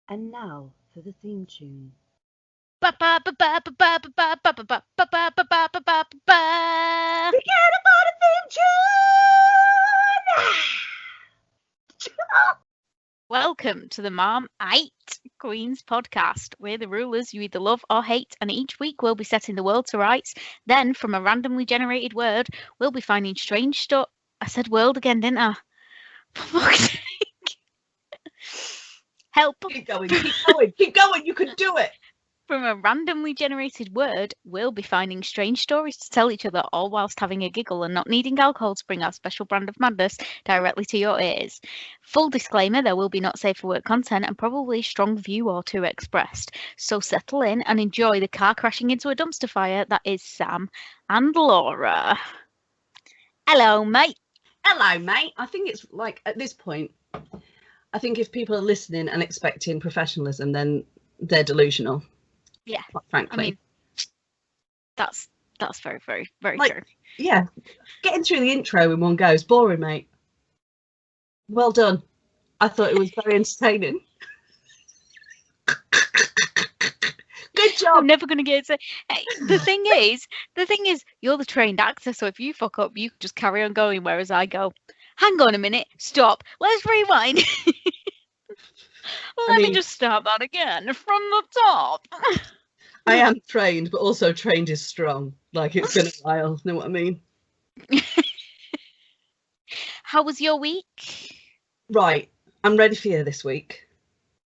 And now for the theme tune. Forget about a theme tune! Welcome to the Mom 8 Queens podcast. We're the rulers you either love or hate, and each week we'll be setting the world to rights. Then, from a randomly generated word, we'll be finding strange stuff. I said world again, didn't I? For fuck's sake. Help. Keep going, you can do it! From a randomly generated word, we'll be finding strange stories to tell each other, all whilst having a giggle and not needing alcohol to bring our special brand of madness directly to your ears. Full disclaimer, there will be not safe for work content and probably a strong view or two expressed. So settle in and enjoy the car crashing into a dumpster fire that is Sam and Laura. Hello, mate. Hello, mate. I think it's like, at this point, I think if people are listening and expecting professionalism, then they're delusional. Yeah. Frankly. I mean, that's very, very, very Like, true. Yeah. Getting through the intro in one go is boring, mate. Well done. I thought it was very entertaining. Good job. I'm never going to get to. Hey, the thing is, you're the trained actor, so if you fuck up, you just carry on going, whereas I go, hang on a minute, stop, let's rewind. Let me just start that again from the top. I am trained, but also trained is strong. Like, it's been a while, know what I mean? How was your week? Right, I'm ready for you this week.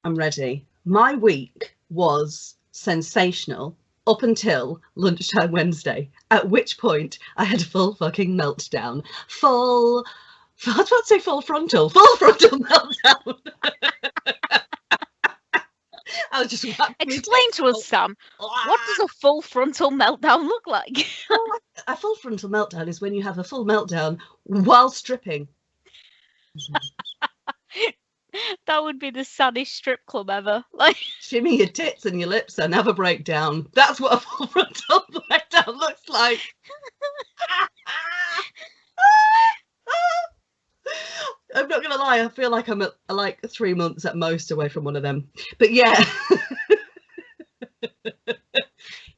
I'm ready. My week was sensational up until lunchtime Wednesday, at which point I had a full fucking meltdown. Full frontal meltdown. I was just explain to us, Sam. What does a full frontal meltdown look like? A full frontal meltdown is when you have a full meltdown while stripping. That would be the saddest strip club ever. Like, shimmy your tits and your lips and have a breakdown. That's what a full frontal meltdown looks like. I'm not gonna lie, I feel like I'm at like 3 months at most away from one of them. But yeah.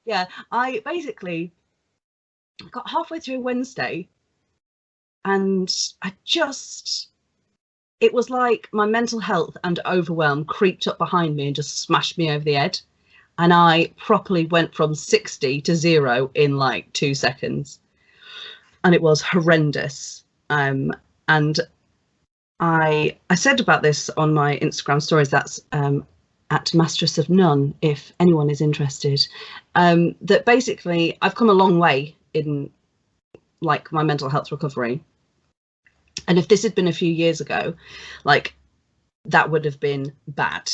Yeah, I basically got halfway through Wednesday and it was like my mental health and overwhelm creeped up behind me and just smashed me over the head. And I properly went from 60 to 0 in like 2 seconds. And it was horrendous. And I said about this on my Instagram stories, that's at Mistress of None, if anyone is interested, that basically I've come a long way in like my mental health recovery. And if this had been a few years ago, like, that would have been bad.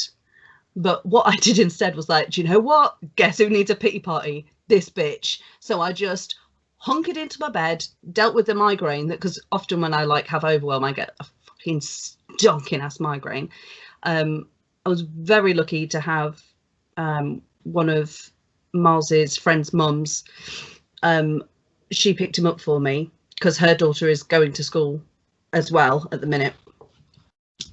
But what I did instead was like, do you know what? Guess who needs a pity party? This bitch. So I just hunkered into my bed, dealt with the migraine, because often when I like have overwhelm, I get a fucking stonking ass migraine. I was very lucky to have one of Miles's friend's mums. She picked him up for me because her daughter is going to school as well at the minute,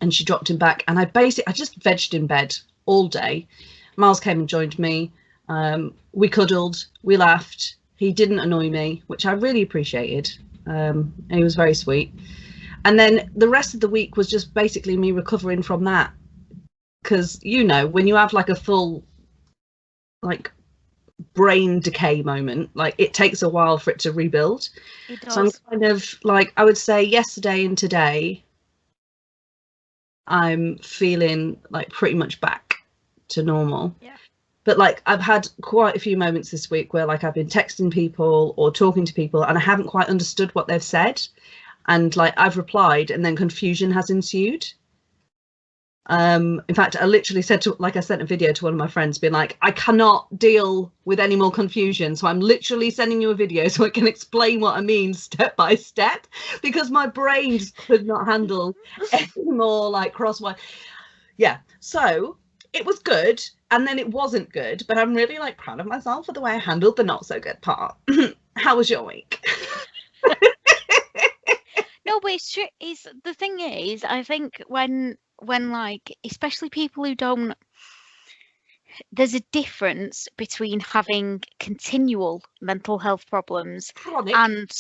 and she dropped him back, and I just vegged in bed all day. Miles came and joined me. We cuddled, we laughed. He didn't annoy me, which I really appreciated. And he was very sweet. And then the rest of the week was just basically me recovering from that, because you know, when you have like a full like brain decay moment, like it takes a while for it to rebuild. It does. So I'm kind of like, I would say yesterday and today I'm feeling like pretty much back to normal. Yeah. But like, I've had quite a few moments this week where like I've been texting people or talking to people and I haven't quite understood what they've said, and like I've replied and then confusion has ensued. In fact, I literally said I sent a video to one of my friends being like, I cannot deal with any more confusion, so I'm literally sending you a video so I can explain what I mean step by step, because my brain just could not handle any more like crosswise. Yeah, so it was good and then it wasn't good, but I'm really like proud of myself for the way I handled the not so good part. How was your week? No, but it's true. The thing is, I think when like, especially people who don't there's a difference between having continual mental health problems Chronic. and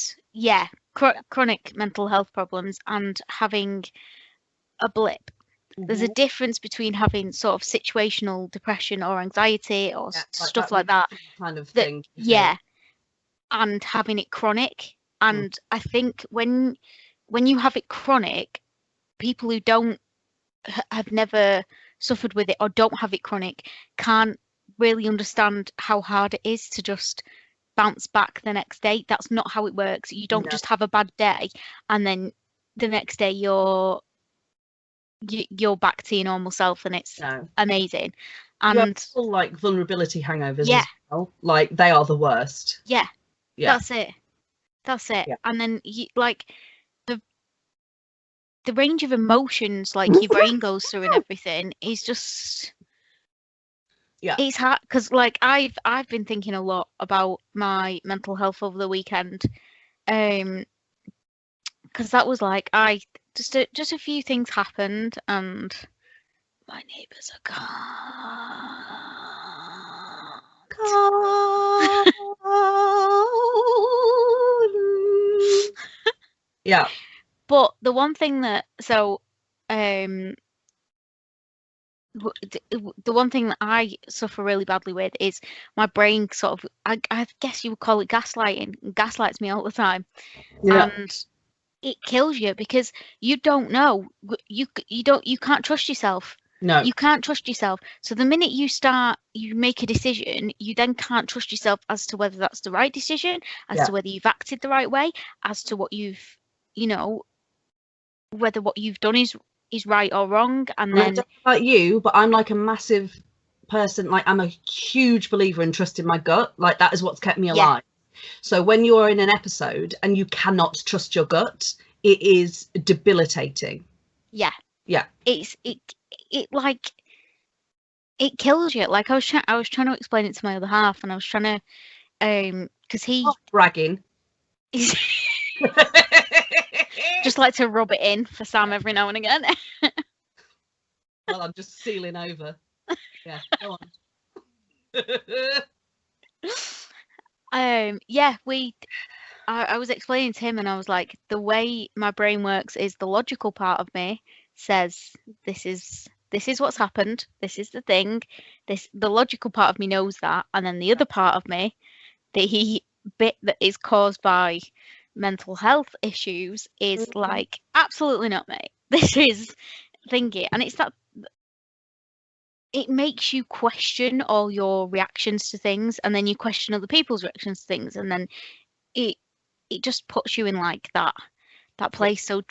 chronic mental health problems and having a blip. There's a difference between having sort of situational depression or anxiety or stuff like that kind of thing. And having it chronic. And I think when you have it chronic, people who have never suffered with it or don't have it chronic can't really understand how hard it is to just bounce back the next day. That's not how it works. You don't just have a bad day and then the next day you're back to your normal self and it's amazing. And all like vulnerability hangovers as well. Like they are the worst. Yeah. That's it. Yeah. And then you like the range of emotions like your brain goes through and everything is just it's hard because like I've been thinking a lot about my mental health over the weekend, because that was like just a few things happened and my neighbours are gone. Yeah. But the one thing that the one thing that I suffer really badly with is my brain sort of I guess you would call it gaslighting. It gaslights me all the time. And it kills you because you don't know. You can't trust yourself. No. You can't trust yourself. So the minute you make a decision, you then can't trust yourself as to whether that's the right decision, as to whether you've acted the right way, as to what you've whether what you've done is right or wrong. And then I don't know about you, but I'm like a massive person, like I'm a huge believer in trusting my gut. Like that is what's kept me alive. So when you're in an episode and you cannot trust your gut, it is debilitating. It like it kills you. Like I was trying to explain it to my other half, and I was trying to because he bragging. Just like to rub it in for Sam every now and again. Well, I'm just sealing over. Yeah, go on. I was explaining to him and I was like, the way my brain works is the logical part of me says this is what's happened, this is the thing, the logical part of me knows that, and then the other part of me, the bit that is caused by mental health issues is like, absolutely not, mate. This is thingy. And it's that it makes you question all your reactions to things, and then you question other people's reactions to things, and then it just puts you in like that place. So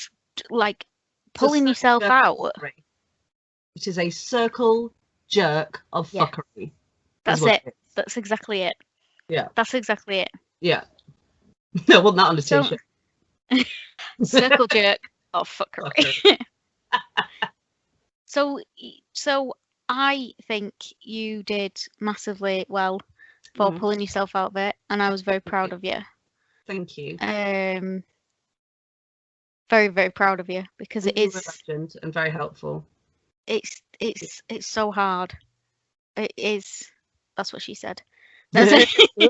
like pulling yourself out. It is a circle jerk of fuckery. That's it. That's exactly it. Yeah. That's exactly it. Yeah. No, well, not on a t-shirt. Circle jerk of fuckery. So I think you did massively well for pulling yourself out of it, and I was very proud of you. Thank you. Very, very proud of you because it is legend and very helpful. It's so hard. It is. That's what she said. That's yeah.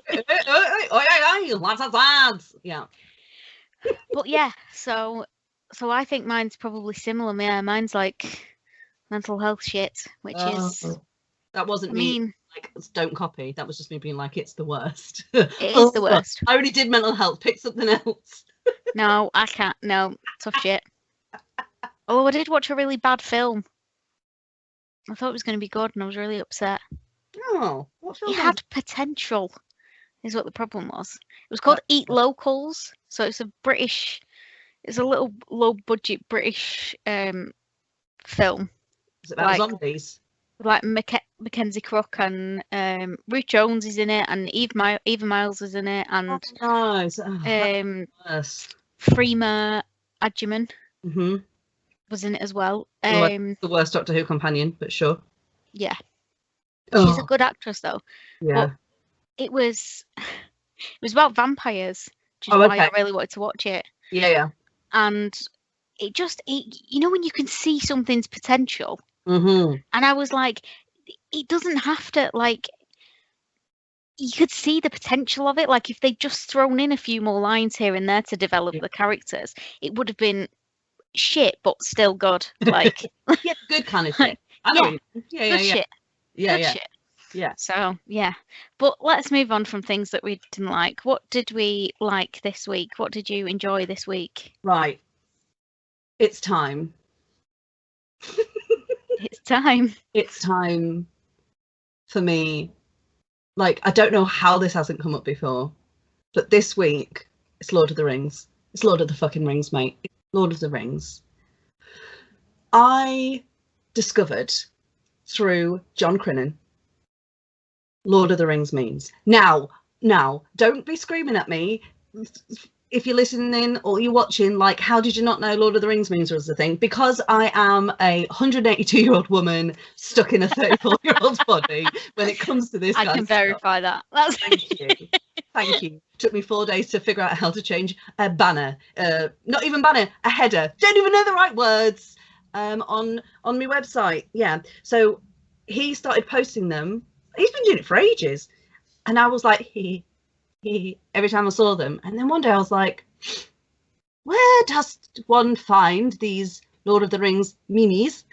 But yeah, so I think mine's probably similar. Yeah, mine's like mental health shit, which is that wasn't me. Like, don't copy. That was just me being like, it's the worst. It is the worst. I already did mental health. Pick something else. No, I can't. No, tough shit. Oh, I did watch a really bad film. I thought it was going to be good, and I was really upset. Oh, what film? It had potential, is what the problem was. It was called Eat Locals. So it's a little low-budget British film. Is it about zombies? Like Mackenzie Crook and Ruth Jones is in it, and Eva Miles is in it, and Freema Agyeman was in it as well. The worst Doctor Who companion, but sure. Yeah, she's a good actress though. Yeah, but it was about vampires, which is why I really wanted to watch it. Yeah. And it when you can see something's potential. And I was like, it doesn't have to, like, you could see the potential of it. Like, if they'd just thrown in a few more lines here and there to develop the characters, it would have been shit, but still good. Like, yeah, good kind of shit. I know. Good shit. Good shit. Yeah. So, yeah. But let's move on from things that we didn't like. What did we like this week? What did you enjoy this week? Right. It's time. It's time. It's time for me. Like, I don't know how this hasn't come up before, but this week, it's Lord of the Rings. It's Lord of the fucking Rings, mate. Lord of the Rings. I discovered through John Crinnan Lord of the Rings memes. Now, don't be screaming at me if you're listening or you're watching, like, how did you not know Lord of the Rings memes was the thing? Because I am a 182-year-old woman stuck in a 34-year-old's body when it comes to this. I can verify that. That's Thank you. Thank you. Took me 4 days to figure out how to change a banner. Not even banner, a header. Don't even know the right words. On my website. Yeah. So he started posting them. He's been doing it for ages. And I was like, every time I saw them. And then one day I was like, where does one find these Lord of the Rings memes?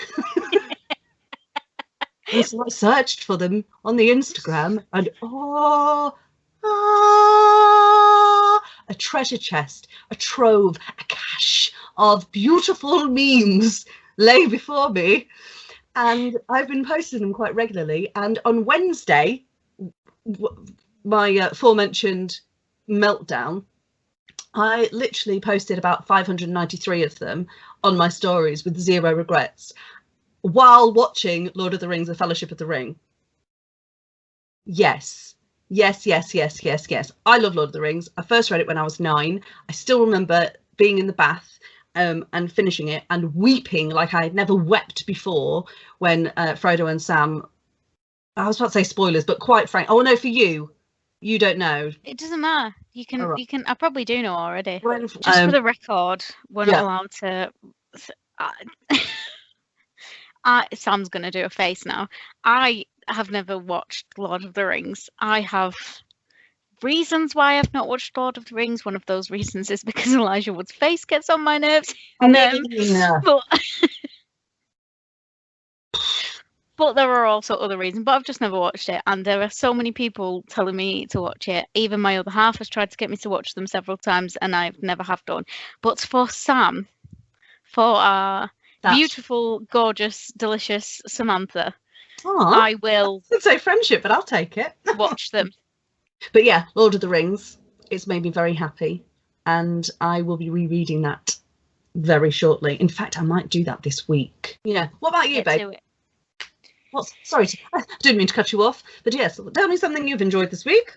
And so I searched for them on the Instagram, and a treasure chest, a trove, a cache of beautiful memes lay before me. And I've been posting them quite regularly. And on Wednesday, my aforementioned meltdown, I literally posted about 593 of them on my stories with zero regrets while watching Lord of the Rings: The Fellowship of the Ring. Yes. I love Lord of the Rings. I first read it when I was 9. I still remember being in the bath and finishing it and weeping like I had never wept before when Frodo and Sam, I was about to say spoilers, but quite frank. Oh no, for you don't know. It doesn't matter. You can. I probably do know already. When, just for the record, we're not allowed to. Sam's gonna do a face now. I have never watched Lord of the Rings. I have reasons why I've not watched Lord of the Rings. One of those reasons is because Elijah Wood's face gets on my nerves. But there are also other reasons, but I've just never watched it. And there are so many people telling me to watch it. Even my other half has tried to get me to watch them several times, and I've never have done. But for Sam, for our beautiful, gorgeous, delicious Samantha, I will... I'd say friendship, but I'll take it. Watch them. But yeah, Lord of the Rings, it's made me very happy. And I will be rereading that very shortly. In fact, I might do that this week. Yeah. What about you, babe? Sorry, I didn't mean to cut you off, but yes, tell me something you've enjoyed this week.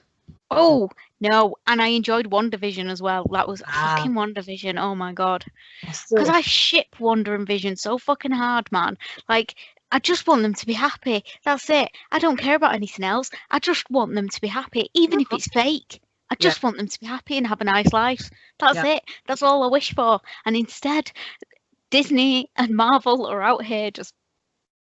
Oh, no, and I enjoyed WandaVision as well. That was fucking WandaVision, oh my god. Because I ship Wanda and Vision so fucking hard, man. Like, I just want them to be happy. That's it. I don't care about anything else. I just want them to be happy, even if it's fake. I just want them to be happy and have a nice life. That's it. That's all I wish for. And instead, Disney and Marvel are out here just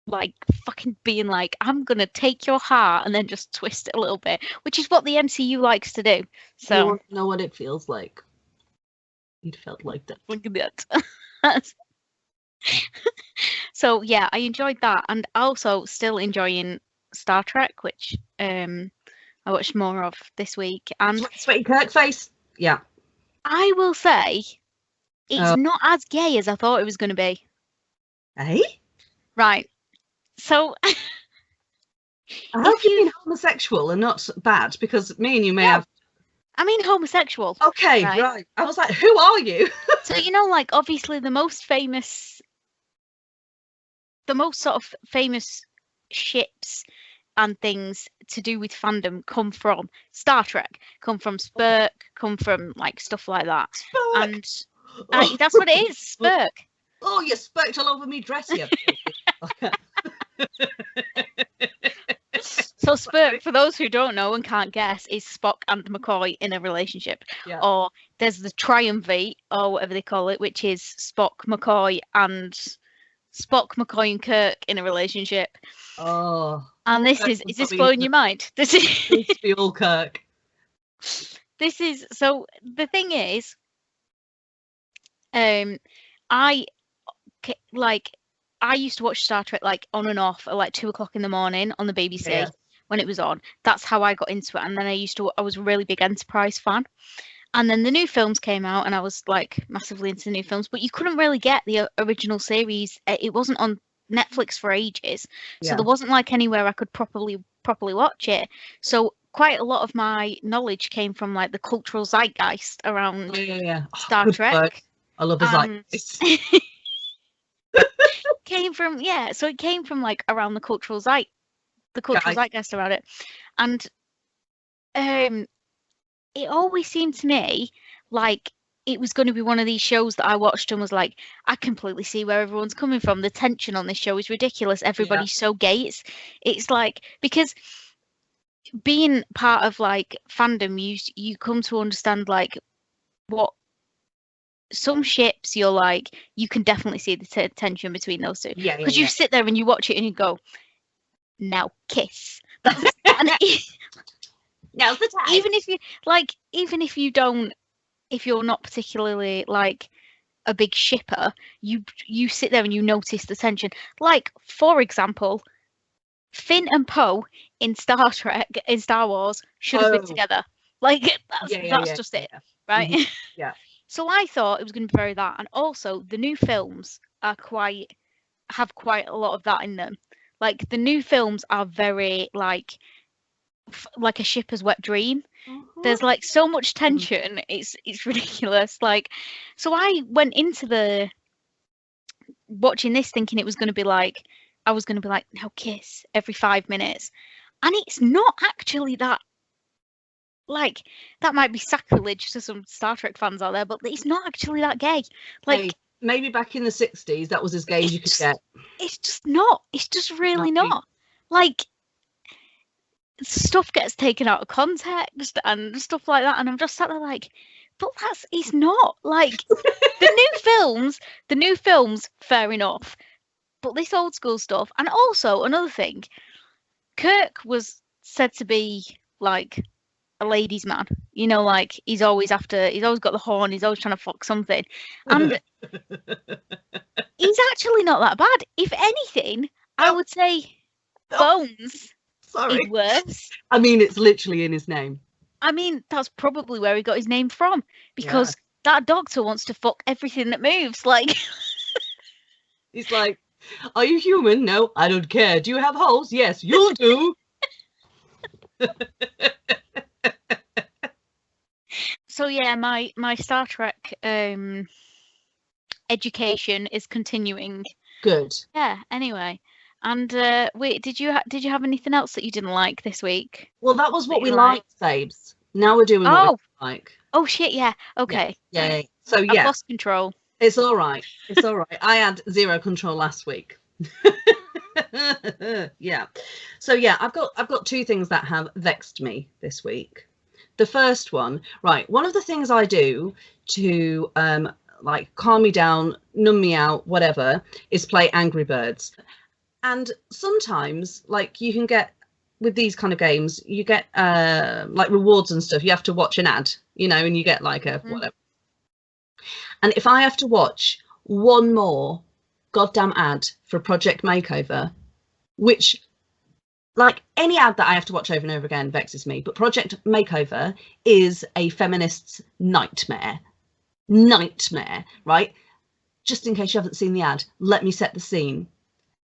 like fucking being like, I'm gonna take your heart and then just twist it a little bit, which is what the MCU likes to do. So you know what it feels like. It felt like that. Look at that. So yeah, I enjoyed that, and also still enjoying Star Trek, which I watched more of this week. And Sweaty Kirk face. Yeah. I will say it's not as gay as I thought it was going to be. Eh? Right. So I hope you mean homosexual and not bad, because me and you may have... I mean homosexual. Okay, right. I was like, who are you? So, you know, like, obviously the most sort of famous ships and things to do with fandom come from Star Trek, come from Spirk, come from, like, stuff like that. Spirk. And that's what it is, Spirk. Oh, you spurked all over me dress here. So Spirk, for those who don't know and can't guess, is Spock and McCoy in a relationship. Yeah. Or there's the triumvirate, or whatever they call it, which is Spock, McCoy, and Spock, McCoy, and Kirk in a relationship. Oh. And this is this blowing your mind? This is Needs to be all Kirk. This is so. The thing is, I used to watch Star Trek like on and off at like 2 o'clock in the morning on the BBC when it was on. That's how I got into it. And then I was a really big Enterprise fan. And then the new films came out, and I was like massively into the new films. But you couldn't really get the original series. It wasn't on Netflix for ages, so there wasn't like anywhere I could properly watch it. So quite a lot of my knowledge came from like the cultural zeitgeist around Star Trek. Word. I love a zeitgeist. So it came from like around the cultural zeitgeist around it, and it always seemed to me like it was going to be one of these shows that I watched and was like, I completely see where everyone's coming from. The tension on this show is ridiculous. Everybody's so gay. It's like, because being part of like fandom, you come to understand like what some ships you're like, you can definitely see the tension between those two. Because you sit there and you watch it and you go, now kiss. Now's the time. Even if you're not particularly like a big shipper, you sit there and you notice the tension. Like, for example, Finn and Poe in Star Wars should have been together. Like, that's just it, right? Mm-hmm. Yeah. So I thought it was going to be very that, and also the new films have quite a lot of that in them. Like, the new films are very like a shipper's wet dream. There's like so much tension. It's ridiculous. Like, so I went into the watching this thinking it was going to be like, I was going to be like, now kiss every 5 minutes, and it's not actually that. Like, that might be sacrilege to some Star Trek fans out there, but it's not actually that gay. Like, maybe back in the 60s that was as gay as you could get. It's just not. It's just really not. Like, stuff gets taken out of context and stuff like that, and I'm just sat there like, but it's not. Like, the new films, fair enough, but this old school stuff. And also another thing, Kirk was said to be like a ladies' man, you know, like he's always got the horn, he's always trying to fuck something, and he's actually not that bad. If anything, I would say Bones is worse. I mean, it's literally in his name. I mean, that's probably where he got his name from, because that doctor wants to fuck everything that moves. Like, he's like, are you human? No, I don't care. Do you have holes? Yes, you'll do. So yeah, my Star Trek education is continuing. Good. Yeah. Anyway, and wait, did you have anything else that you didn't like this week? Well, that was what we liked, babes. Now we're doing what we like. Oh shit! Yeah. Okay. Yeah. So I've lost control. It's all right. It's all right. I had zero control last week. Yeah. So yeah, I've got two things that have vexed me this week. The first one, right, one of the things I do to like calm me down, numb me out, whatever, is play Angry Birds. And sometimes, like, you can get, with these kind of games, you get like rewards and stuff. You have to watch an ad, you know, and you get like a whatever. And if I have to watch one more goddamn ad for Project Makeover, which, like, any ad that I have to watch over and over again vexes me, but Project Makeover is a feminist's nightmare, right? Just in case you haven't seen the ad, let me set the scene.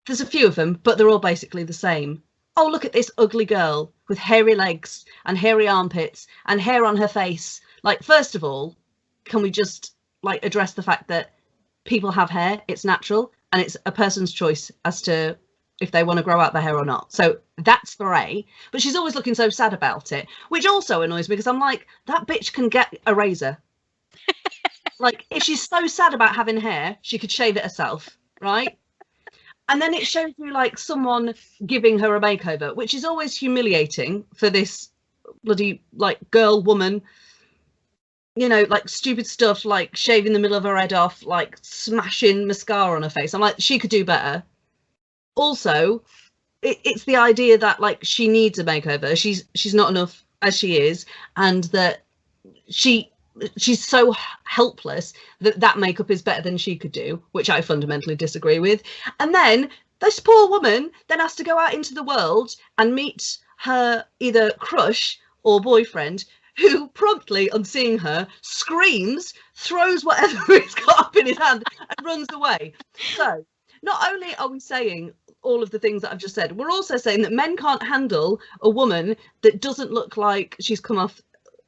There's a few of them, but they're all basically the same. Oh, look at this ugly girl with hairy legs and hairy armpits and hair on her face. Like, first of all, can we just, like, address the fact that people have hair, it's natural, and it's a person's choice as to if they want to grow out their hair or not. So that's for A. But she's always looking so sad about it, which also annoys me, because I'm like, that bitch can get a razor. Like, if she's so sad about having hair, she could shave it herself, right? And then it shows you like someone giving her a makeover, which is always humiliating for this bloody like girl, woman, you know, like stupid stuff like shaving the middle of her head off, like smashing mascara on her face. I'm like, she could do better. Also, it's the idea that like she needs a makeover. She's not enough as she is, and that she's so helpless that makeup is better than she could do, which I fundamentally disagree with. And then this poor woman then has to go out into the world and meet her either crush or boyfriend, who promptly, on seeing her, screams, throws whatever he's got up in his hand and runs away. So not only are we saying all of the things that I've just said, we're also saying that men can't handle a woman that doesn't look like she's come off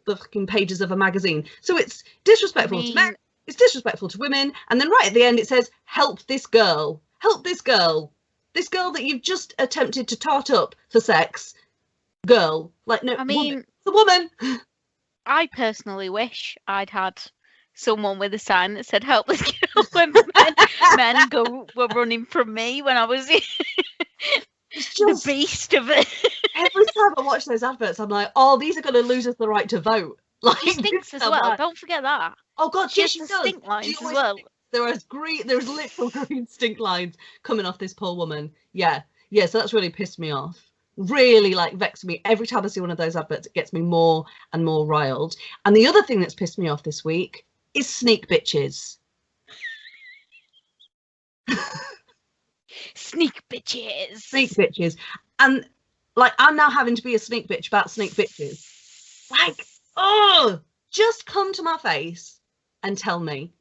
the fucking pages of a magazine. So it's disrespectful to men, it's disrespectful to women, and then right at the end it says, help this girl, help this girl that you've just attempted to tart up for sex. Girl, like, no, I mean, the woman. I personally wish I'd had someone with a sign that said help this girl when men were running from me when I was the beast of it. Every time I watch those adverts, I'm like, oh, these are going to lose us the right to vote. Like, she stinks as well. Don't forget that. Oh God, she does. Stink lines as well. There's literal green stink lines coming off this poor woman. Yeah. So that's really pissed me off. Really, like, vexed me. Every time I see one of those adverts, it gets me more and more riled. And the other thing that's pissed me off this week is sneak bitches. Sneak bitches. Sneak bitches. And like, I'm now having to be a sneak bitch about sneak bitches. Like, oh, just come to my face and tell me.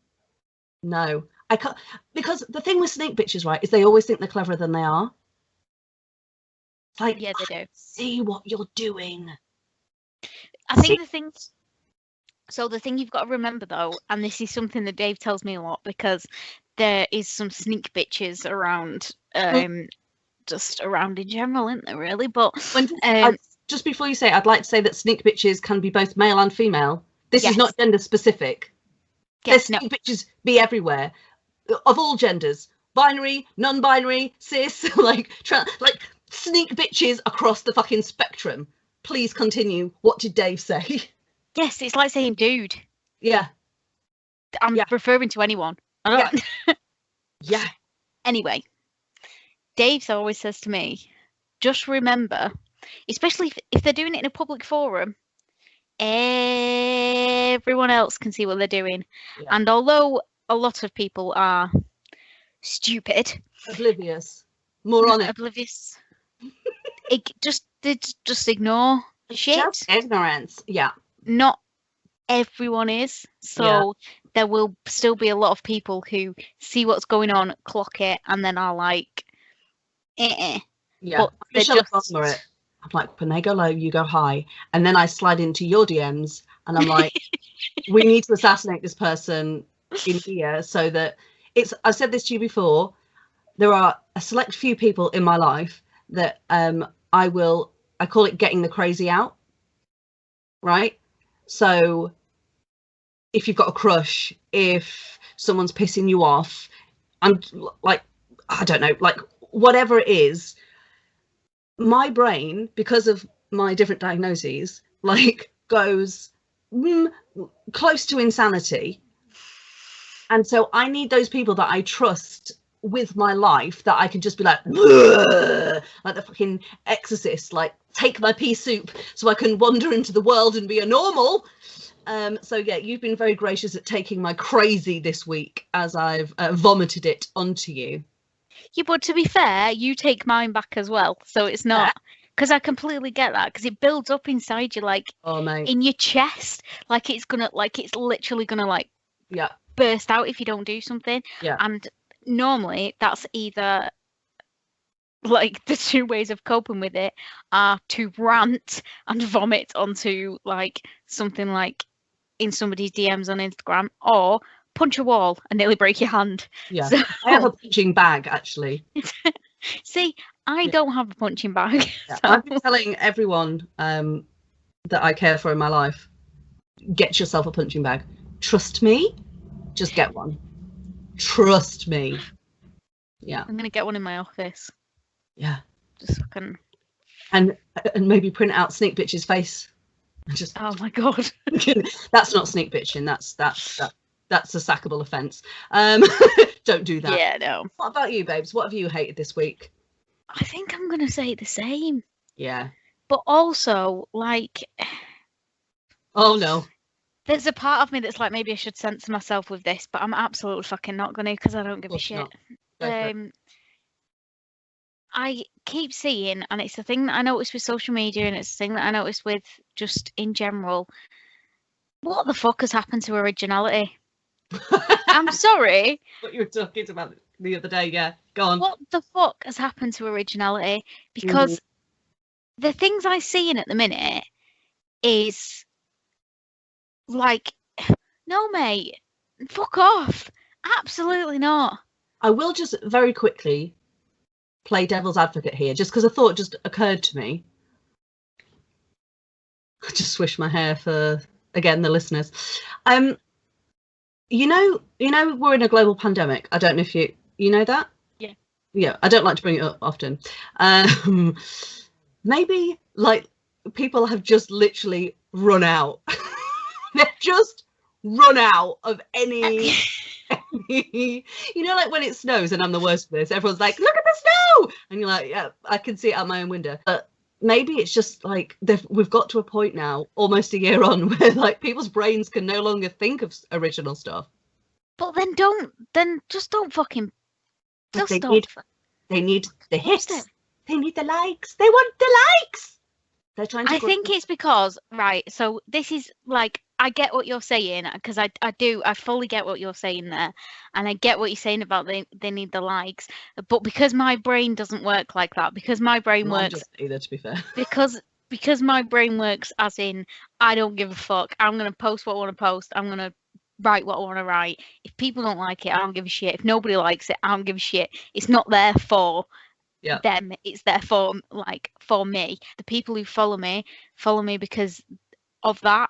No, I can't. Because the thing with sneak bitches, right, is they always think they're cleverer than they are. Like, yeah, they do. See what you're doing. I think the thing you've got to remember though, and this is something that Dave tells me a lot, because there is some sneak bitches around, just around in general, isn't there, really? But just before you say it, I'd like to say that sneak bitches can be both male and female. This is not gender specific. Yes, sneak bitches be everywhere, of all genders, binary, non-binary, cis, like sneak bitches across the fucking spectrum. Please continue. What did Dave say? Yes, it's like saying dude. Yeah. I'm referring to anyone. Yeah. Anyway, Dave always says to me, just remember, especially if they're doing it in a public forum, everyone else can see what they're doing. Yeah. And although a lot of people are stupid, oblivious, moronic, oblivious, just ignore shit. Just ignorance. Yeah. Not everyone is. So there will still be a lot of people who see what's going on, clock it, and then are like, Yeah. But I'm like, when they go low, you go high. And then I slide into your DMs and I'm like, we need to assassinate this person in here so that I've said this to you before. There are a select few people in my life that I call it getting the crazy out. Right? So if you've got a crush, if someone's pissing you off, I'm like, I don't know, like whatever it is, my brain, because of my different diagnoses, like goes close to insanity. And so I need those people that I trust with my life, that I can just be like the fucking exorcist, like take my pea soup so I can wander into the world and be a normal. So yeah, you've been very gracious at taking my crazy this week as I've vomited it onto you. Yeah, but to be fair, you take mine back as well, so it's not, because I completely get that, because it builds up inside you, like in your chest, like it's literally gonna like burst out if you don't do something. And normally that's either like the two ways of coping with it are to rant and vomit onto like something like in somebody's DMs on Instagram, or punch a wall and nearly break your hand. Yeah, so, I have a punching bag actually. See, I don't have a punching bag. Yeah. So. I've been telling everyone that I care for in my life, get yourself a punching bag. Trust me, just get one. Trust me. Yeah. I'm gonna get one in my office. Yeah. Just fucking. And maybe print out Sneak Bitch's face Just Oh my God. that's not sneak bitching. That's a sackable offence. Don't do that. Yeah, no. What about you, babes? What have you hated this week? I think I'm going to say the same. Yeah. But also, like, Oh no. there's a part of me that's like, maybe I should censor myself with this, but I'm absolutely fucking not going to because I don't give a shit. I keep seeing, and it's the thing that I notice with social media, and it's the thing that I notice with just in general. What the fuck has happened to originality? I'm sorry. What you were talking about the other day, yeah. Go on. What the fuck has happened to originality? Because the things I see in at the minute is like, no, mate, fuck off. Absolutely not. I will just very quickly play devil's advocate here, just because a thought just occurred to me. I just swish my hair for, again, the listeners. You know, we're in a global pandemic. I don't know if you know that. Yeah, I don't like to bring it up often. Maybe like people have just literally run out. They've just run out of any you know, like when it snows, and I'm the worst for this, everyone's like, look at the snow, and you're like, yeah, I can see it out my own window. But maybe it's just like we've got to a point now, almost a year on, where like people's brains can no longer think of original stuff. But then just don't fucking But they need the hits. They need the likes. They want the likes. They're trying to. I think it's because, right, so this is like, I get what you're saying, because I fully get what you're saying there, and I get what you're saying about they need the likes, but because my brain doesn't work like that, because my brain works either, to be fair, because my brain works as in, I don't give a fuck, I'm gonna post what I want to post, I'm gonna write what I want to write. If people don't like it, I don't give a shit. If nobody likes it, I don't give a shit. It's not there for them, it's there for me. The people who follow me because of that.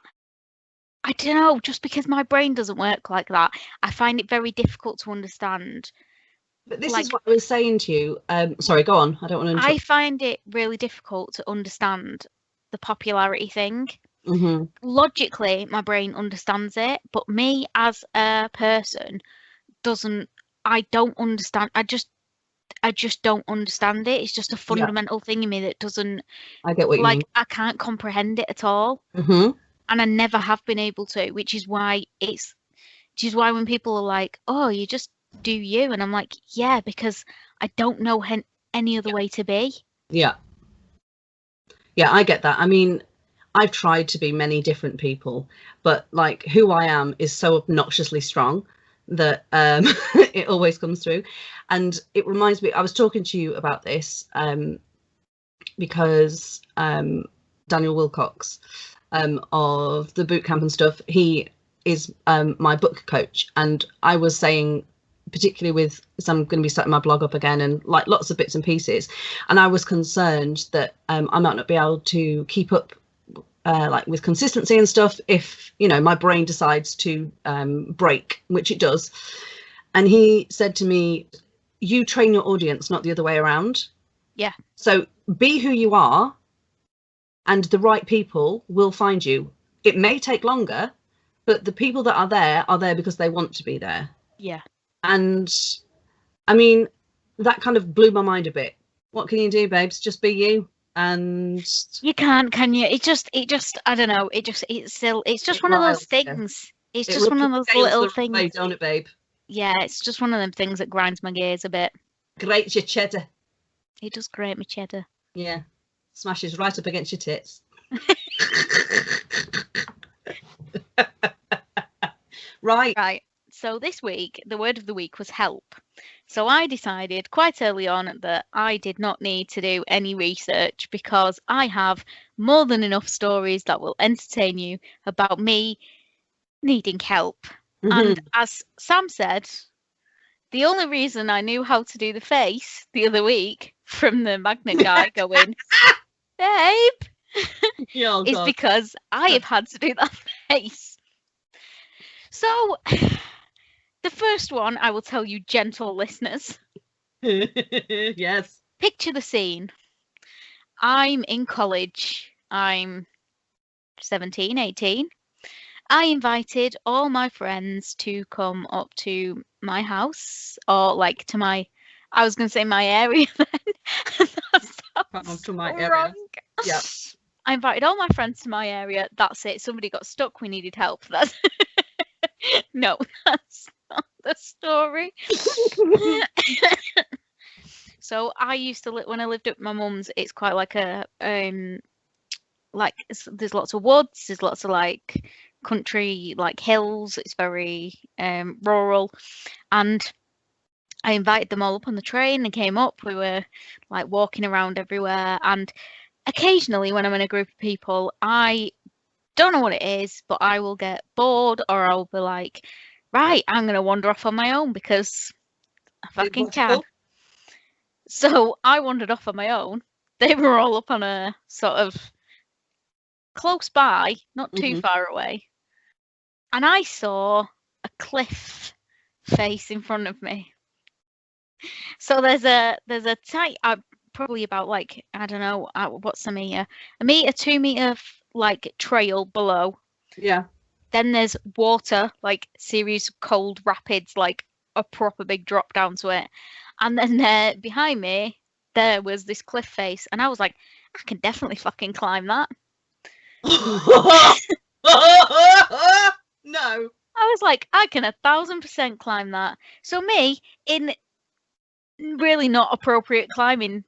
I don't know, just because my brain doesn't work like that, I find it very difficult to understand. But this is what I was saying to you. Sorry, go on. I don't want to interrupt. I find it really difficult to understand the popularity thing. Logically, my brain understands it, but me as a person doesn't. I don't understand. I just don't understand it. It's just a fundamental thing in me that doesn't. I get what you mean. I can't comprehend it at all. And I never have been able to, which is why when people are like, oh, you just do you, and I'm like, yeah, because I don't know any other way to be. Yeah, I get that. I mean, I've tried to be many different people, but like who I am is so obnoxiously strong that it always comes through. And it reminds me, I was talking to you about this because Daniel Wilcox of the boot camp and stuff, he is my book coach, and I was saying, particularly with, so I'm going to be setting my blog up again and like lots of bits and pieces, and I was concerned that I might not be able to keep up like with consistency and stuff if, you know, my brain decides to break, which it does. And he said to me, you train your audience, not the other way around. Yeah. So be who you are, and the right people will find you. It may take longer, but the people that are there because they want to be there. Yeah. And I mean, that kind of blew my mind a bit. What can you do, babes? Just be you. And you can't, can you? It just I don't know. It's just one of those things. Yeah. It's just one of those little things. Way, don't it, babe? Yeah, it's just one of them things that grinds my gears a bit. Grates your cheddar. It does grate my cheddar. Yeah. Smashes right up against your tits. Right. So this week, the word of the week was help. So I decided quite early on that I did not need to do any research because I have more than enough stories that will entertain you about me needing help. And as Sam said, the only reason I knew how to do the face the other week from the magnet guy going, babe, is because I have had to do that face. So the first one, I will tell you, gentle listeners. Yes. Picture the scene. I'm in college. I'm 17, 18, I invited all my friends to come up to my house, or like to my, I was going to say my area then. Come up to my so area. wrong. Yep. I invited all my friends to my area. That's it. Somebody got stuck. We needed help. That's no, that's not the story. So I used to live when I lived at my mum's. It's quite like a like there's lots of woods. There's lots of like country, like hills. It's very rural, and I invited them all up on the train and came up. We were like walking around everywhere, and occasionally when I'm in a group of people, I don't know what it is, but I will get bored, or I'll be like, right, I'm going to wander off on my own because I fucking can. So I wandered off on my own. They were all up on a sort of close by, not too far away. And I saw a cliff face in front of me. So there's a tight, probably about like, I don't know, what's a meter? A meter, 2 meter like trail below. Yeah. Then there's water, like series of cold rapids, like a proper big drop down to it. And then behind me, there was this cliff face. And I was like, I can definitely fucking climb that. No. I was like, I can 1,000% climb that. So me, in really not appropriate climbing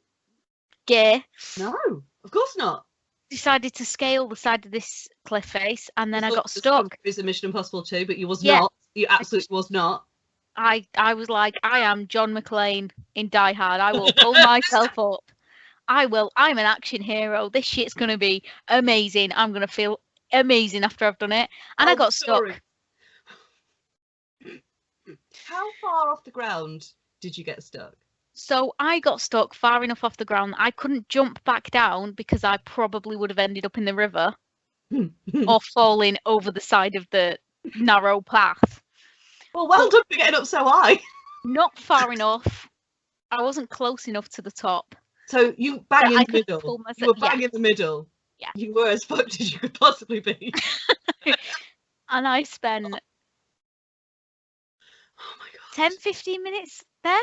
gear. No, of course not. Decided to scale the side of this cliff face, and then I got stuck. It's a Mission Impossible 2, but you was not. You absolutely was not. I was like, I am John McClane in Die Hard. I will pull myself up. I'm an action hero. This shit's gonna be amazing. I'm gonna feel amazing after I've done it. And I got stuck. How far off the ground did you get stuck? So I got stuck far enough off the ground that I couldn't jump back down because I probably would have ended up in the river or falling over the side of the narrow path. Well, well done for getting up so high. Not far enough. I wasn't close enough to the top. So you bang in the middle. You were bang in the middle. Yeah. You were as fucked as you could possibly be. And I spent 10, 15 minutes there.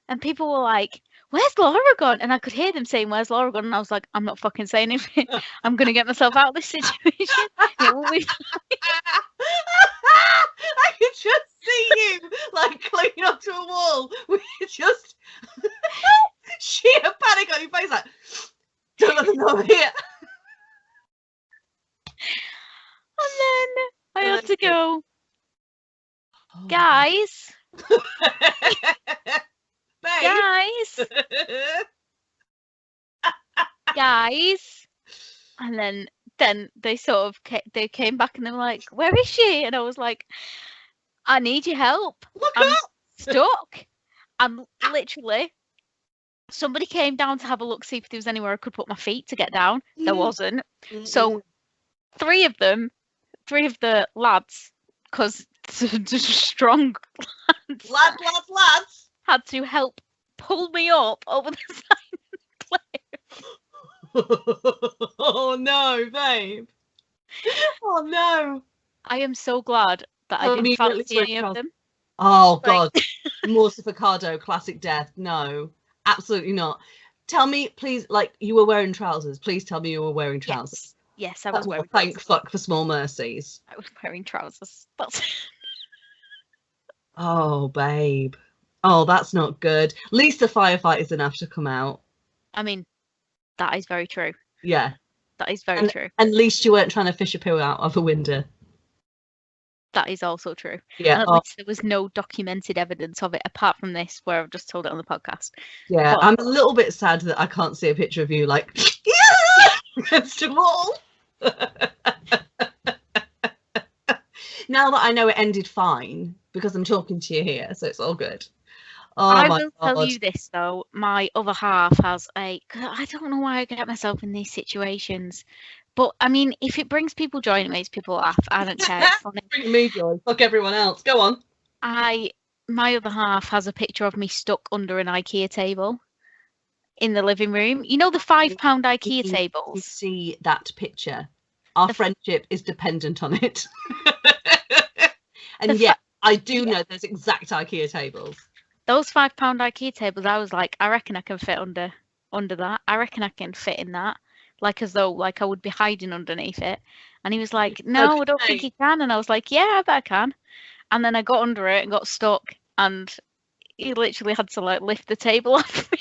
And people were like, where's Laura gone? And I could hear them saying, where's Laura gone? And I was like, I'm not fucking saying anything. I'm going to get myself out of this situation. It will be I could just see you like clinging onto a wall with just sheer panic on your face, like, don't let them know I'm here. And then I had to go, guys. Guys. And then they sort of they came back and they were like, where is she? And I was like, I need your help. I'm stuck. I'm literally, somebody came down to have a look, see if there was anywhere I could put my feet to get down. There wasn't. So three of the lads, because strong lads had to help pull me up over the side of the cliff. Oh no, babe. Oh no. I am so glad that I didn't fancy any of them. Oh God. Mortificado, classic death. No, absolutely not. Tell me, please, like, you were wearing trousers. Please tell me you were wearing trousers. Yes, I was wearing trousers. Thank fuck for small mercies. I was wearing trousers. That's Oh, babe. Oh, that's not good. At least the firefighters didn't have to come out. I mean, that is very true. Yeah. That is very true. And at least you weren't trying to fish a poo out of a window. That is also true. Yeah. And at least there was no documented evidence of it apart from this, where I've just told it on the podcast. Yeah, but I'm a little bit sad that I can't see a picture of you like against a wall. Now that I know it ended fine, because I'm talking to you here, so it's all good. Oh, I will tell you this though, my other half has I don't know why I get myself in these situations. But I mean, if it brings people joy and it makes people laugh, I don't care. It's funny. Bring me joy. Fuck everyone else. Go on. My other half has a picture of me stuck under an IKEA table in the living room. You know the £5 IKEA tables? You see that picture. our friendship is dependent on it. And yeah, I do know those exact IKEA tables. Those £5 IKEA tables, I was like, I reckon I can fit under that. I reckon I can fit in that. Like as though like I would be hiding underneath it. And he was like, no, I don't think you can. And I was like, yeah, I bet I can. And then I got under it and got stuck, and he literally had to like lift the table off me.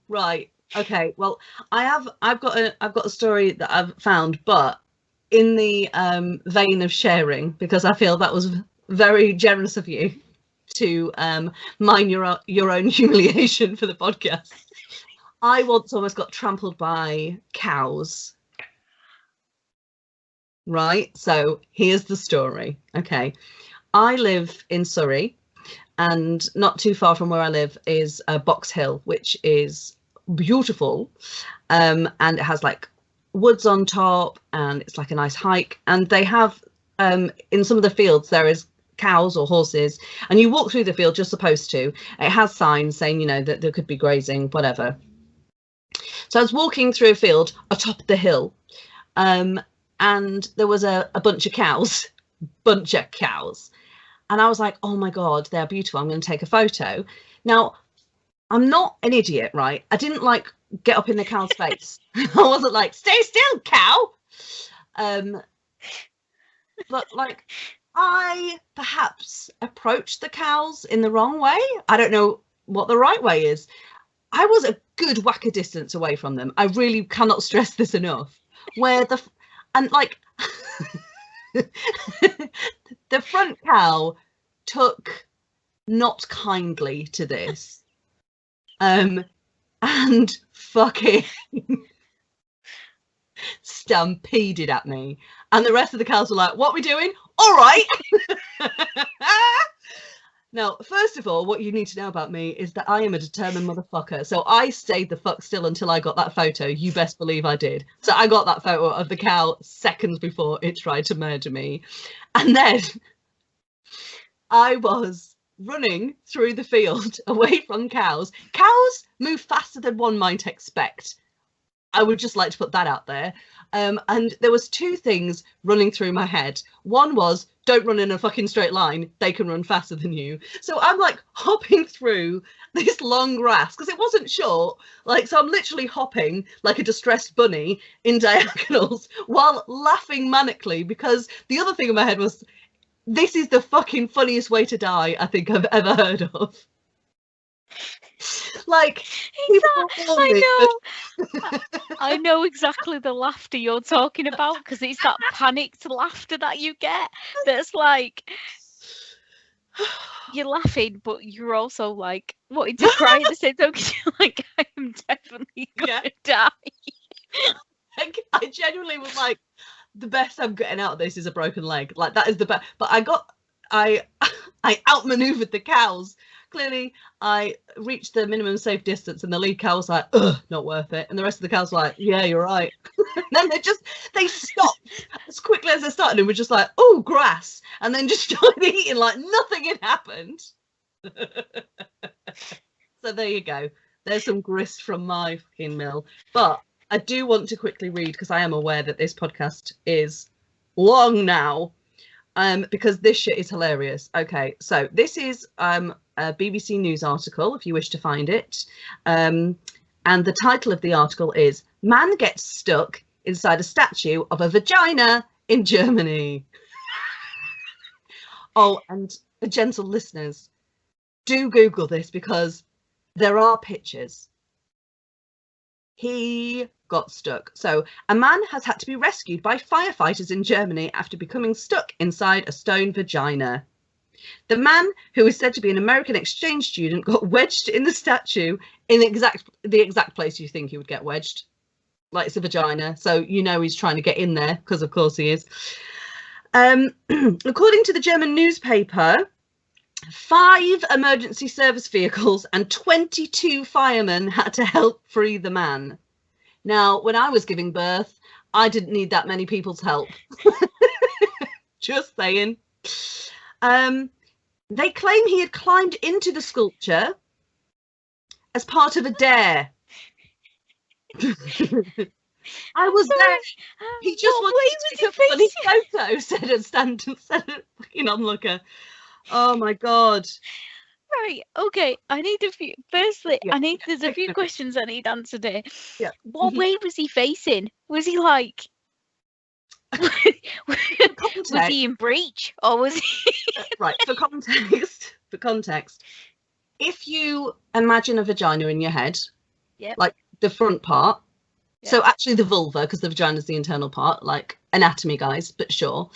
Right. Okay. Well, I've got a story that I've found, but in the vein of sharing, because I feel that was very generous of you to mine your own humiliation for the podcast. I once almost got trampled by cows. Right, so here's the story. Okay, I live in Surrey, and not too far from where I live is Box Hill, which is beautiful, and it has like woods on top, and it's like a nice hike. And they have in some of the fields there is cows or horses, and you walk through the field, you're supposed to. It has signs saying, you know, that there could be grazing, whatever. So I was walking through a field atop the hill, and there was a bunch of cows, and I was like, oh my god, they're beautiful, I'm going to take a photo. Now, I'm not an idiot, right? I didn't like get up in the cow's face. I wasn't like, stay still, cow. But like, I perhaps approached the cows in the wrong way. I don't know what the right way is. I was a good whack a distance away from them. I really cannot stress this enough. And like the front cow took not kindly to this, and fucking stampeded at me, and the rest of the cows were like, what are we doing? All right. Now, first of all, what you need to know about me is that I am a determined motherfucker. So I stayed the fuck still until I got that photo. You best believe I did. So I got that photo of the cow seconds before it tried to murder me. And then I was running through the field away from cows. Cows move faster than one might expect. I would just like to put that out there. And there was two things running through my head. One was, don't run in a fucking straight line. They can run faster than you. So I'm like hopping through this long grass because it wasn't short. Like, so I'm literally hopping like a distressed bunny in diagonals while laughing manically, because the other thing in my head was, this is the fucking funniest way to die I think I've ever heard of. Like, I know exactly the laughter you're talking about, because it's that panicked laughter that you get that's like, you're laughing but you're also like wanting to cry at the same time, because you're like, I am definitely gonna die. Like, I genuinely was like, the best I'm getting out of this is a broken leg. Like, that is the best. But I outmaneuvered the cows. Clearly, I reached the minimum safe distance, and the lead cow was like, ugh, not worth it. And the rest of the cows were like, yeah, you're right. And then they stopped as quickly as they started, and were just like, oh, grass. And then just started eating like nothing had happened. So there you go. There's some grist from my fucking mill. But I do want to quickly read, because I am aware that this podcast is long now, because this shit is hilarious. Okay, so this is a BBC News article, if you wish to find it. And the title of the article is, Man Gets Stuck Inside a Statue of a Vagina in Germany. Oh, and gentle listeners, do Google this, because there are pictures. He got stuck. So, a man has had to be rescued by firefighters in Germany after becoming stuck inside a stone vagina. The man, who is said to be an American exchange student, got wedged in the statue in the exact place you think he would get wedged. Like, it's a vagina, so you know he's trying to get in there, because of course he is. According to the German newspaper, 5 emergency service vehicles and 22 firemen had to help free the man. Now, when I was giving birth, I didn't need that many people's help. Just saying. They claim he had climbed into the sculpture as part of a dare. I was there. He just what wanted way to was take a he funny facing? photo, said a fucking onlooker. Oh my God. Right, okay. I need a few. Firstly, Yeah, there's a few taking a pic. questions I need answered here. Yeah. What way was he facing? Was he like, was Context, he in breach, or was he? right, for context, if you imagine a vagina in your head, Yep. like the front part, so Yep. actually the vulva, because the vagina is the internal part, like anatomy, guys, but sure.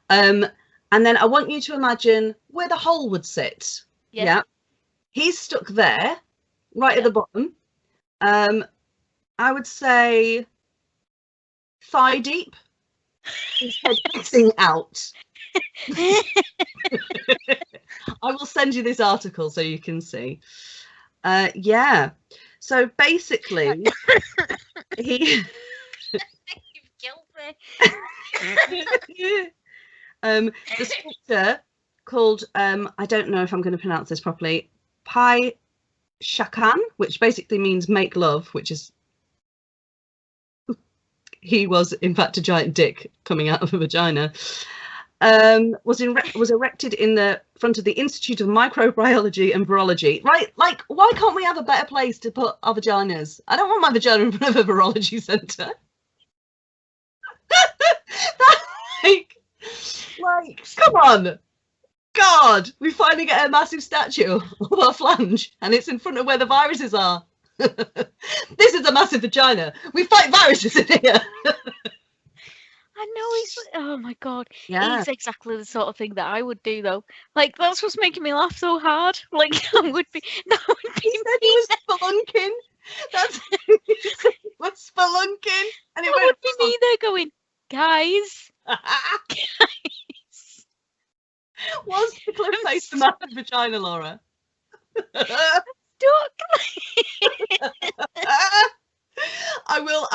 And then I want you to imagine where the hole would sit. Yep. Yeah. He's stuck there, right at Yep. the bottom. I would say thigh deep. His head facing out. I will send you this article so you can see. Yeah. So basically, he. You've killed me. The sculpture called I don't know if I'm going to pronounce this properly, Pai Shakan, which basically means make love, which is he was in fact a giant dick coming out of a vagina. Was erected in the front of the Institute of Microbiology and Virology. Right, like, why can't we have a better place to put our vaginas? I don't want my vagina in front of a virology centre. like, come on. God, we finally get a massive statue of our flange, and it's in front of where the viruses are. This is a massive vagina. We fight viruses in here. I know he's. Oh my God. Yeah. He's exactly the sort of thing that I would do, though. Like, that's what's making me laugh so hard. Like, that would be. He said he was spelunking. That's he was spelunking, and it would be me there going, guys. Guys. Was the cliff face the massive vagina, Laura? Stuck. I will.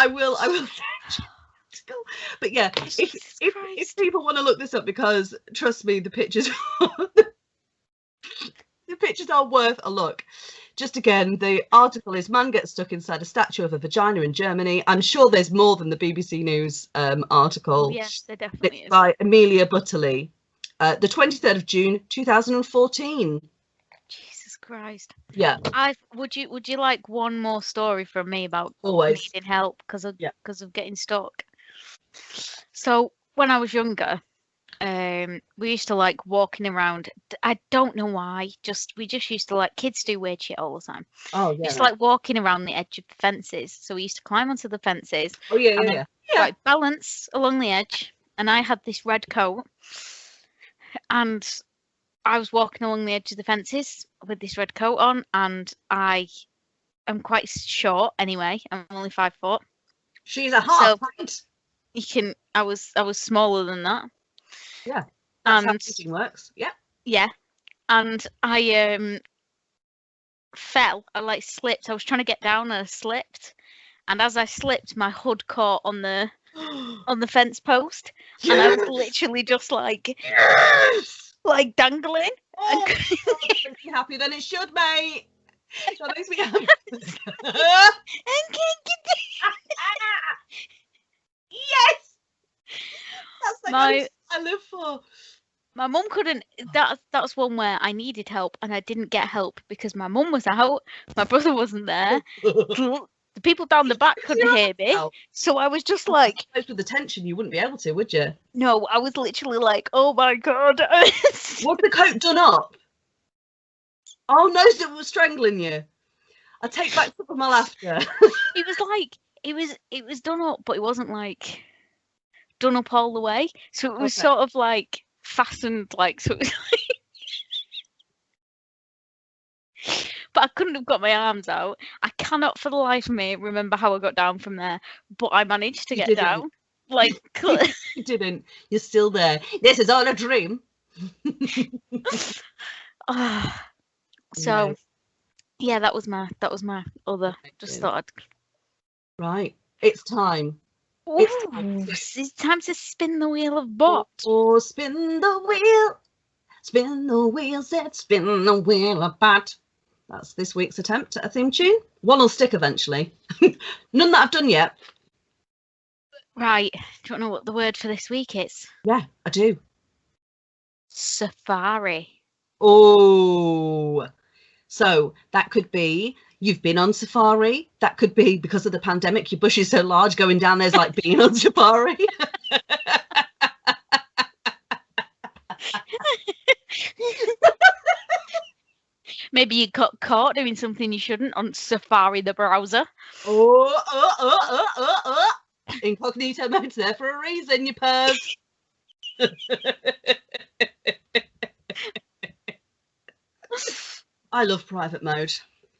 But yeah, if people want to look this up, because trust me, the pictures the pictures are worth a look. Just again, the article is "Man gets stuck inside a statue of a vagina in Germany." I'm sure there's more than the BBC News article. Yes, there definitely is. By Amelia Butterley, the 23rd of June 2014. Jesus Christ. Yeah. Would you like one more story from me about Always needing help because of getting stuck? So when I was younger, we used to like walking around. I don't know why. We just used to like, kids do weird shit all the time. Oh yeah. We used to like walking around the edge of the fences. So we used to climb onto the fences. Oh yeah. Like, balance along the edge. And I had this red coat, and I was walking along the edge of the fences with this red coat on, and I am quite short anyway. I'm only 5 foot. She's a half height. I was smaller than that. Yeah. That's how teaching works. Yeah. Yeah. And I fell. I like slipped. I was trying to get down and I slipped. And as I slipped, my hood caught on the fence post. Yes! And I was literally just like, yes! Like dangling. Oh, that makes me happy then it should, mate. That makes me happy. Yes! That's the kind I live for. My mum couldn't. That's one where I needed help and I didn't get help because my mum was out. My brother wasn't there. The people down the back couldn't hear me. So I was just like... With the tension, you wouldn't be able to, would you? No, I was literally like, oh my God. Was the coat done up? Oh no, so it was strangling you. I take back some of my laughter. It was like, it was done up, but it wasn't like done up all the way. So it was sort of like fastened, like, so it was like... But I couldn't have got my arms out. I cannot for the life of me remember how I got down from there, but I managed to get down. Like, you didn't. You're still there. This is all a dream. So, yeah, that was my other. Just thought I'd... Right, it's time. It's time to spin the wheel of bot. Oh, spin the wheel. Spin the wheel, spin the wheel of bot. That's this week's attempt at a theme tune. One will stick eventually. None that I've done yet. Right. Do you want to know what the word for this week is? Yeah, I do. Safari. Oh, so that could be you've been on safari. That could be because of the pandemic, your bush is so large, going down there's like being on safari. Maybe you got caught doing something you shouldn't on Safari the browser. Incognito mode's there for a reason, you pervs. I love private mode.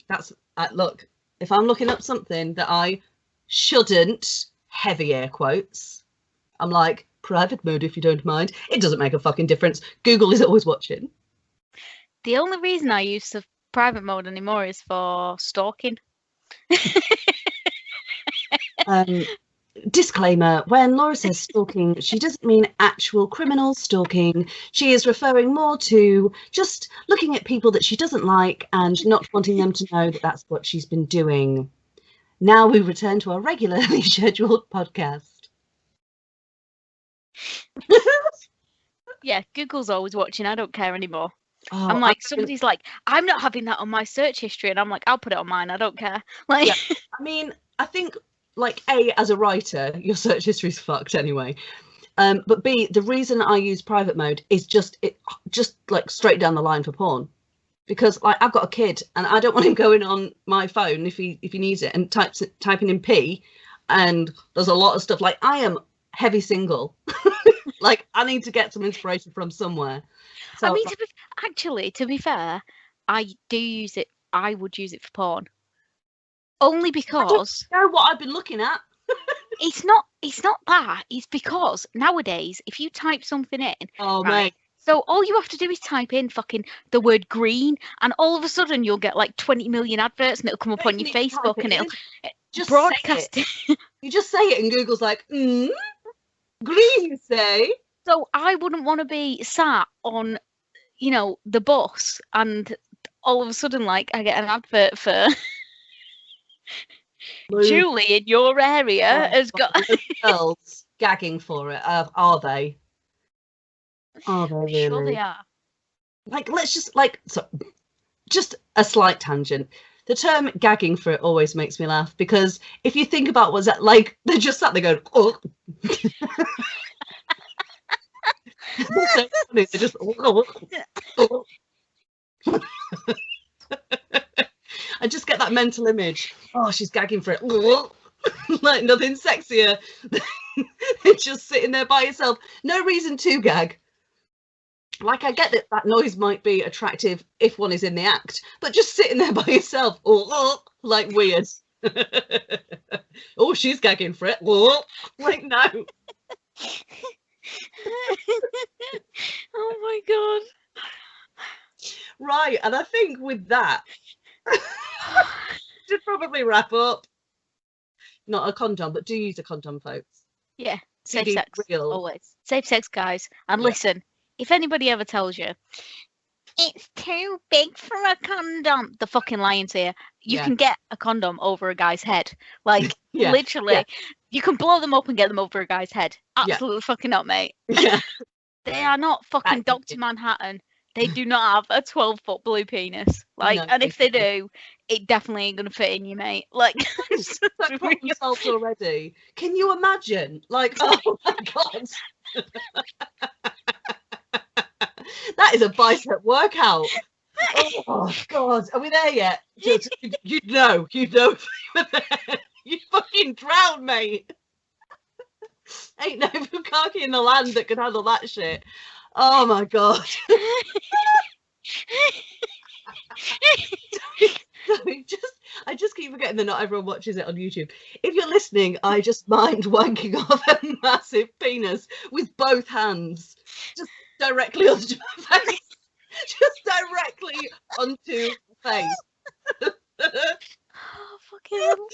That's look, if I'm looking up something that I shouldn't, heavy air quotes, I'm like, private mode if you don't mind. It doesn't make a fucking difference. Google is always watching. The only reason I use the private mode anymore is for stalking. Disclaimer, when Laura says stalking, she doesn't mean actual criminal stalking. She is referring more to just looking at people that she doesn't like and not wanting them to know that that's what she's been doing. Now we return to our regularly scheduled podcast. Yeah, Google's always watching. I don't care anymore. Oh, I'm like, somebody's like, I'm not having that on my search history, and I'm like, I'll put it on mine. I don't care. Like, yeah. I mean, I think, like, A, as a writer, your search history's fucked anyway. But B, the reason I use private mode is just like straight down the line for porn, because like I've got a kid and I don't want him going on my phone if he needs it and typing in P, and there's a lot of stuff like I am heavy single. Like I need to get some inspiration from somewhere. So, I mean, to be fair, I do use it. I would use it for porn, only because I know what I've been looking at. it's not that. It's because nowadays, if you type something in, Oh right, mate. so all you have to do is type in fucking the word green, and all of a sudden you'll get like 20 million adverts, and it'll come up on your Facebook, and it'll just broadcast it. You just say it, and Google's like, green, you say. So I wouldn't want to be sat on, you know, the bus, and all of a sudden, like, I get an advert for Julie in your area has got girls gagging for it. Are they? Are they really? Sure they are. Like, let's just a slight tangent. The term gagging for it always makes me laugh, because if you think about what's that like, they're just sat there going, oh. They're so funny. They're just, oh. I just get that mental image. Oh, she's gagging for it. Like nothing sexier than just sitting there by yourself. No reason to gag. Like, I get that noise might be attractive if one is in the act, but just sitting there by yourself, like weird. Oh, she's gagging for it. Like, no. Oh my god. Right, and I think with that, should probably wrap up. Not a condom, but do use a condom, folks. Yeah, safe sex, always. Safe sex, guys. And listen, if anybody ever tells you, it's too big for a condom, the fucking lying to you. You can get a condom over a guy's head. Like, literally, you can blow them up and get them over a guy's head. Absolutely fucking not, mate. Yeah. They are not fucking Dr. Manhattan. They do not have a 12-foot blue penis. Like, no, and if they do, it definitely ain't gonna fit in you, mate. Like, that put themselves already. Can you imagine? Like, oh my god. That is a bicep workout. Oh god, are we there yet? You'd know if you were there. You fucking drown, mate. Ain't no bukkake in the land that could handle that shit. Oh my god. I just keep forgetting that not everyone watches it on YouTube. If you're listening, I just mind wanking off a massive penis with both hands, just directly onto my face. Just directly onto my face. Oh, fucking hell.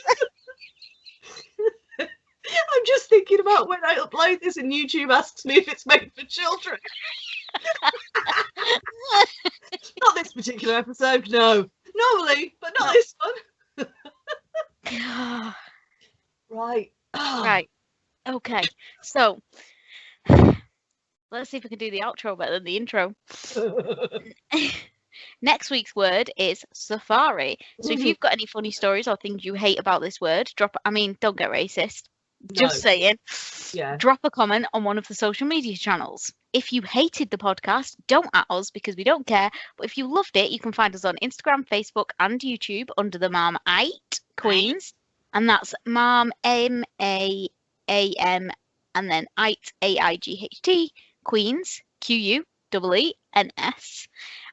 I'm just thinking about when I upload this and YouTube asks me if it's made for children. Not this particular episode, no. Normally, but not this one. Right. Right. Okay, so let's see if we can do the outro better than the intro. Next week's word is safari. So if you've got any funny stories or things you hate about this word, don't get racist. Just saying. Yeah. Drop a comment on one of the social media channels. If you hated the podcast, don't at us because we don't care. But if you loved it, you can find us on Instagram, Facebook, and YouTube under the Marmite Queens. And that's Marm MAAM and then AIGHT Queens QUEENS.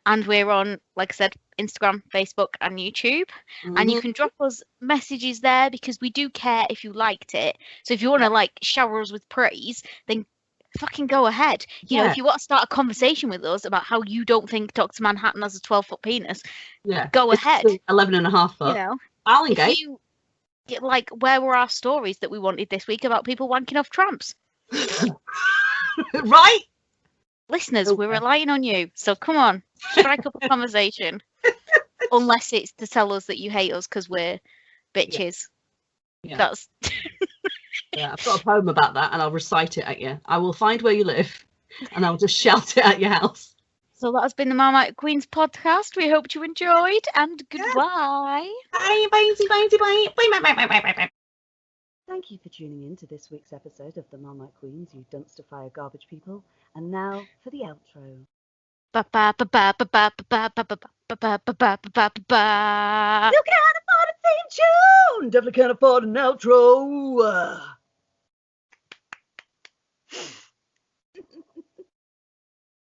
And we're on, like I said, Instagram, Facebook, and YouTube. And you can drop us messages there because we do care if you liked it. So if you want to like shower us with praise, then fucking go ahead. You know, if you want to start a conversation with us about how you don't think Dr. Manhattan has a 12-foot penis, go ahead. 11.5 foot. You know, I'll engage. If you, like, where were our stories that we wanted this week about people wanking off tramps? Right? Listeners, we're relying on you. So come on, strike up a conversation. Unless it's to tell us that you hate us because we're bitches. Yeah. That's... Yeah, I've got a poem about that and I'll recite it at you. I will find where you live and I'll just shout it at your house. So that has been the Marmite Queens podcast. We hope you enjoyed and goodbye. Bye, bye, bye, bye, bye, bye, bye, bye. Thank you for tuning in to this week's episode of the Marmite Queens, you dumpster fire garbage people. And now for the outro. You can't afford a theme tune! Definitely can't afford an outro!